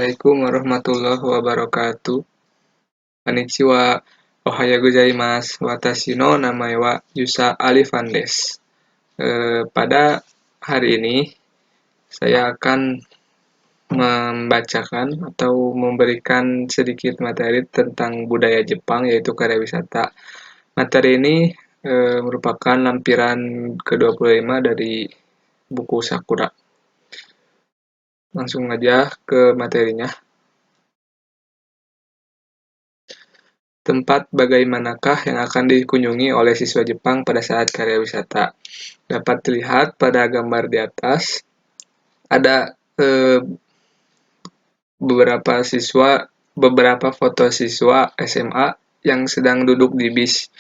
Assalamualaikum warahmatullahi wabarakatuh. Konnichiwa. Ohayou gozaimasu. Watashi no namae wa Yusa Alifan desu. Pada hari ini saya akan membacakan atau memberikan sedikit materi tentang budaya Jepang, yaitu karya wisata. Materi ini merupakan lampiran ke-25 dari buku Sakura. Langsung aja ke materinya. Tempat bagaimanakah yang akan dikunjungi oleh siswa Jepang pada saat karya wisata? Dapat dilihat pada gambar di atas, ada beberapa foto siswa SMA yang sedang duduk di bis.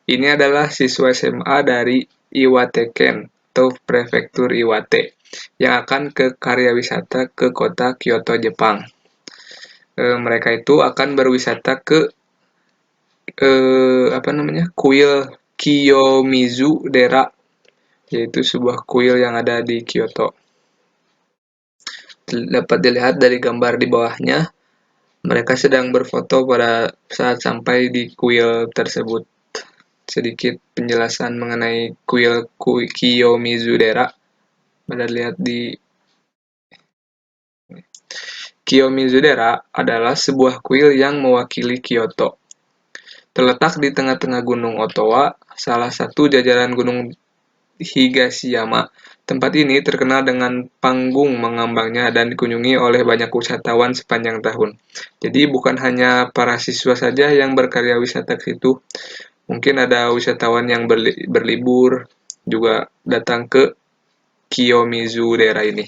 Ini adalah siswa SMA dari Iwate-ken atau prefektur Iwate yang akan ke karya wisata ke kota Kyoto, Jepang. Mereka itu akan berwisata ke kuil Kiyomizu Dera, yaitu sebuah kuil yang ada di Kyoto. Dapat dilihat dari gambar di bawahnya, mereka sedang berfoto pada saat sampai di kuil tersebut. Sedikit penjelasan mengenai kuil Kiyomizu Dera. Pada lihat di Kiyomizu Dera adalah sebuah kuil yang mewakili Kyoto. Terletak di tengah-tengah Gunung Otowa, salah satu jajaran Gunung Higashiyama. Tempat ini terkenal dengan panggung mengambangnya dan dikunjungi oleh banyak wisatawan sepanjang tahun. Jadi bukan hanya para siswa saja yang berkarya wisata ke situ. Mungkin ada wisatawan yang berlibur juga datang ke Kiyomizu Dera ini.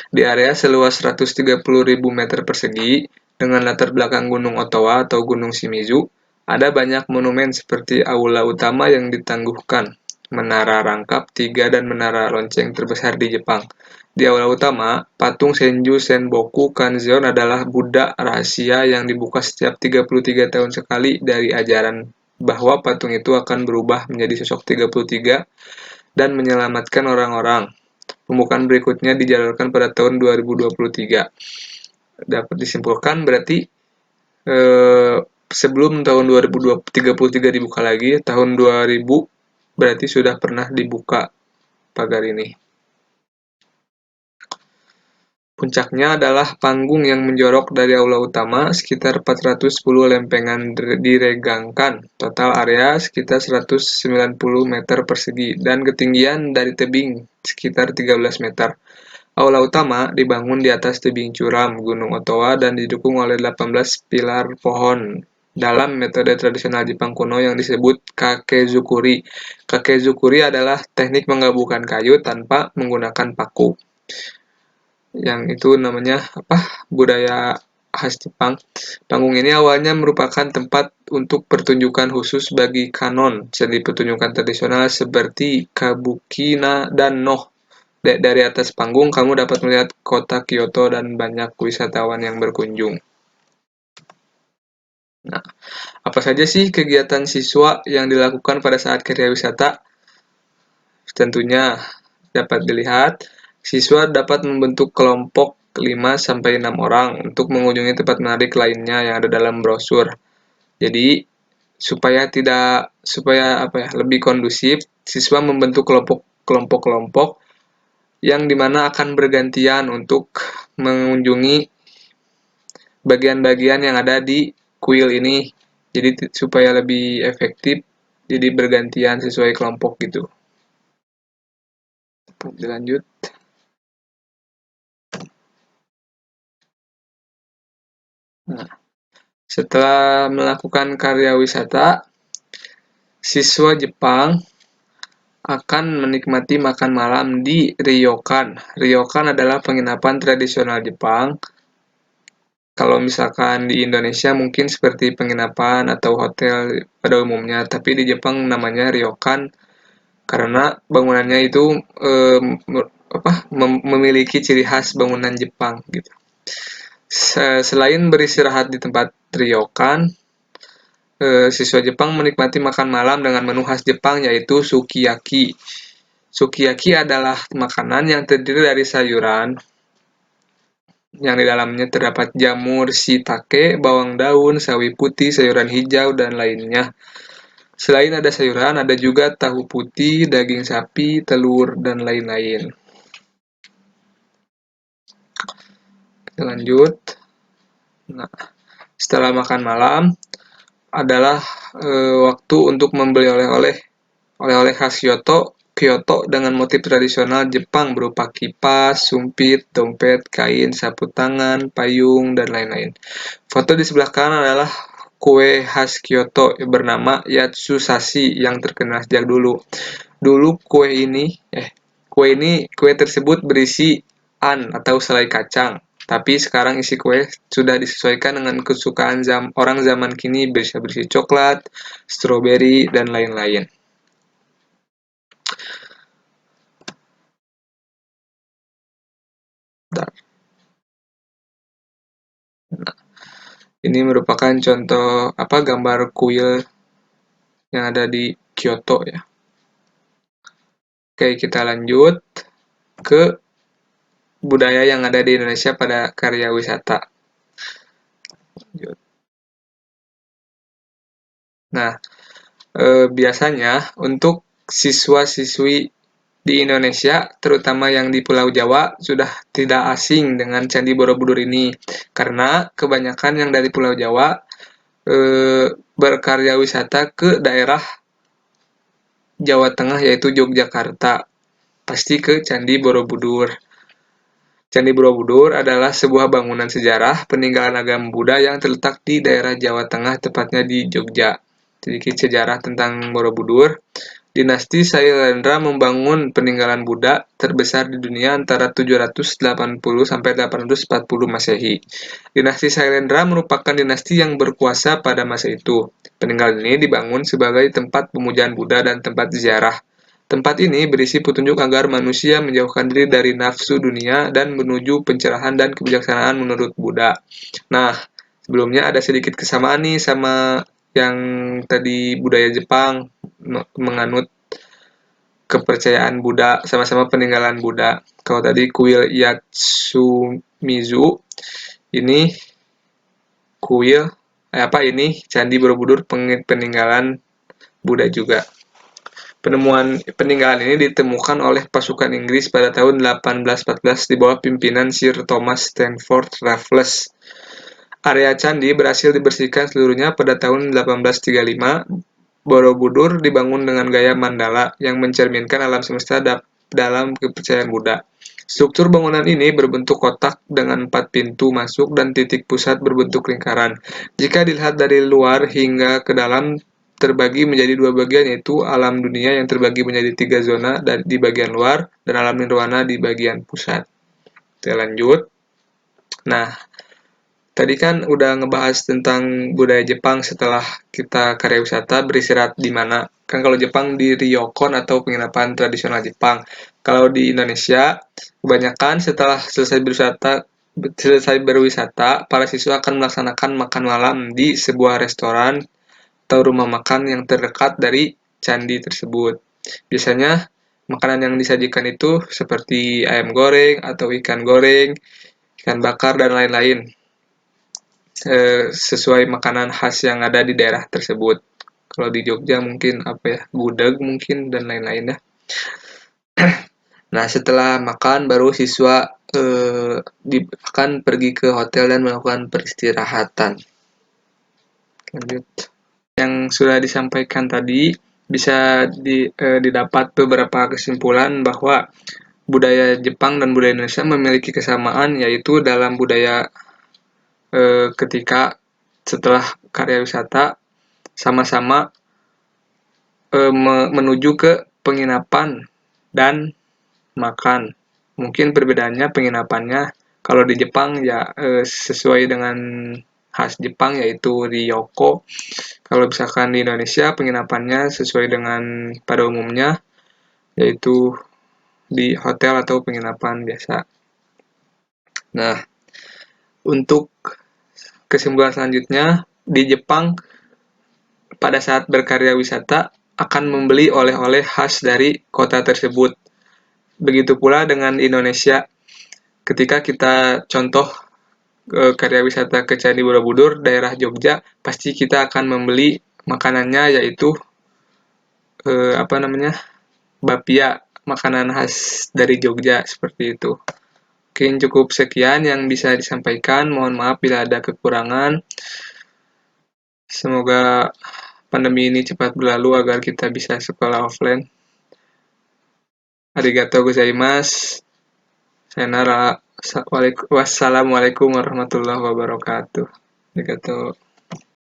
Di area seluas 130.000 meter persegi, dengan latar belakang Gunung Otowa atau Gunung Shimizu, ada banyak monumen seperti aula utama yang ditangguhkan, menara rangkap 3 dan menara lonceng terbesar di Jepang. Di aula utama, patung Senju Senboku Kanzeon adalah Buddha rahasia yang dibuka setiap 33 tahun sekali dari ajaran bahwa patung itu akan berubah menjadi sosok 33 dan menyelamatkan orang-orang. Pembukaan berikutnya dijadwalkan pada tahun 2023. Dapat disimpulkan berarti sebelum tahun 2033 dibuka lagi, tahun 2000 berarti sudah pernah dibuka pagar ini. Puncaknya adalah panggung yang menjorok dari aula utama, sekitar 410 lempengan diregangkan, total area sekitar 190 meter persegi, dan ketinggian dari tebing sekitar 13 meter. Aula utama dibangun di atas tebing curam Gunung Otowa dan didukung oleh 18 pilar pohon dalam metode tradisional Jepang kuno yang disebut kakezukuri. Kakezukuri adalah teknik menggabungkan kayu tanpa menggunakan paku. Yang itu namanya budaya khas Jepang. Panggung ini awalnya merupakan tempat untuk pertunjukan khusus bagi kanon seni pertunjukan tradisional seperti kabuki dan noh. Dari atas panggung, kamu dapat melihat kota Kyoto dan banyak wisatawan yang berkunjung. Nah, apa saja sih kegiatan siswa yang dilakukan pada saat karya wisata? Tentunya dapat dilihat, siswa dapat membentuk kelompok 5-6 orang untuk mengunjungi tempat menarik lainnya yang ada dalam brosur. Jadi, supaya lebih kondusif, siswa membentuk kelompok-kelompok yang dimana akan bergantian untuk mengunjungi bagian-bagian yang ada di kuil ini. Jadi supaya lebih efektif, jadi bergantian sesuai kelompok gitu. Dilanjut. Nah, setelah melakukan karya wisata, siswa Jepang akan menikmati makan malam di ryokan. Ryokan adalah penginapan tradisional Jepang. Kalau misalkan di Indonesia mungkin seperti penginapan atau hotel pada umumnya, tapi di Jepang namanya ryokan karena bangunannya itu memiliki ciri khas bangunan Jepang gitu. Selain beristirahat di tempat ryokan, siswa Jepang menikmati makan malam dengan menu khas Jepang yaitu sukiyaki. Sukiyaki adalah makanan yang terdiri dari sayuran yang di dalamnya terdapat jamur shiitake, bawang daun, sawi putih, sayuran hijau, dan lainnya. Selain ada sayuran, ada juga tahu putih, daging sapi, telur, dan lain-lain. Kita lanjut. Nah, setelah makan malam adalah waktu untuk membeli oleh-oleh. Oleh-oleh khas Kyoto dengan motif tradisional Jepang berupa kipas, sumpit, dompet, kain, sapu tangan, payung, dan lain-lain. Foto di sebelah kanan adalah kue khas Kyoto bernama Yatsusashi yang terkenal sejak dulu. Dulu kue tersebut berisi atau selai kacang. Tapi sekarang isi kue sudah disesuaikan dengan kesukaan orang zaman kini, bisa berisi coklat, stroberi, dan lain-lain. Ini merupakan contoh gambar kuil yang ada di Kyoto ya. Oke, kita lanjut ke budaya yang ada di Indonesia pada karya wisata. Nah, biasanya untuk siswa-siswi di Indonesia, terutama yang di Pulau Jawa, sudah tidak asing dengan Candi Borobudur ini. Karena kebanyakan yang dari Pulau Jawa berkarya wisata ke daerah Jawa Tengah, yaitu Yogyakarta. Pasti ke Candi Borobudur. Candi Borobudur adalah sebuah bangunan sejarah peninggalan agama Buddha yang terletak di daerah Jawa Tengah, tepatnya di Jogja. Sedikit sejarah tentang Borobudur. Dinasti Sailendra membangun peninggalan Buddha terbesar di dunia antara 780 sampai 840 Masehi. Dinasti Sailendra merupakan dinasti yang berkuasa pada masa itu. Peninggalan ini dibangun sebagai tempat pemujaan Buddha dan tempat ziarah. Tempat ini berisi petunjuk agar manusia menjauhkan diri dari nafsu dunia dan menuju pencerahan dan kebijaksanaan menurut Buddha. Nah, sebelumnya ada sedikit kesamaan nih sama yang tadi budaya Jepang, menganut kepercayaan Buddha, sama-sama peninggalan Buddha. Kalau tadi kuil Yatsumizu, ini kuil ini Candi Borobudur peninggalan Buddha juga. Penemuan peninggalan ini ditemukan oleh pasukan Inggris pada tahun 1814 di bawah pimpinan Sir Thomas Stamford Raffles. Area candi berhasil dibersihkan seluruhnya pada tahun 1835. Borobudur dibangun dengan gaya mandala yang mencerminkan alam semesta dalam kepercayaan Buddha. Struktur bangunan ini berbentuk kotak dengan 4 pintu masuk dan titik pusat berbentuk lingkaran. Jika dilihat dari luar hingga ke dalam, terbagi menjadi 2 bagian, yaitu alam dunia yang terbagi menjadi 3 zona di bagian luar dan alam nirwana di bagian pusat. Kita lanjut. Nah, tadi kan udah ngebahas tentang budaya Jepang setelah kita karya wisata beristirahat di mana. Kan kalau Jepang di ryokon atau penginapan tradisional Jepang. Kalau di Indonesia, kebanyakan setelah selesai berwisata, para siswa akan melaksanakan makan malam di sebuah restoran atau rumah makan yang terdekat dari candi tersebut. Biasanya makanan yang disajikan itu seperti ayam goreng atau ikan goreng, ikan bakar, dan lain-lain. Sesuai makanan khas yang ada di daerah tersebut. Kalau di Jogja mungkin gudeg mungkin, dan lain-lain ya. Nah, setelah makan baru siswa akan pergi ke hotel dan melakukan peristirahatan. Lanjut. Yang sudah disampaikan tadi bisa didapat beberapa kesimpulan bahwa budaya Jepang dan budaya Indonesia memiliki kesamaan, yaitu dalam budaya ketika setelah karya wisata sama-sama menuju ke penginapan dan makan. Mungkin perbedaannya penginapannya kalau di Jepang ya sesuai dengan khas Jepang, yaitu ryoko. Kalau misalkan di Indonesia penginapannya sesuai dengan pada umumnya, yaitu di hotel atau penginapan biasa. Nah, untuk kesimpulan selanjutnya, di Jepang pada saat berkarya wisata akan membeli oleh-oleh khas dari kota tersebut. Begitu pula dengan Indonesia, ketika kita contoh karya wisata ke Candi Borobudur, daerah Jogja, pasti kita akan membeli makanannya yaitu apa namanya bapia, makanan khas dari Jogja seperti itu. Mungkin cukup sekian yang bisa disampaikan. Mohon maaf bila ada kekurangan. Semoga pandemi ini cepat berlalu agar kita bisa sekolah offline. Arigatou gozaimasu. Sayonara. Wassalamualaikum warahmatullahi wabarakatuh. Arigatou.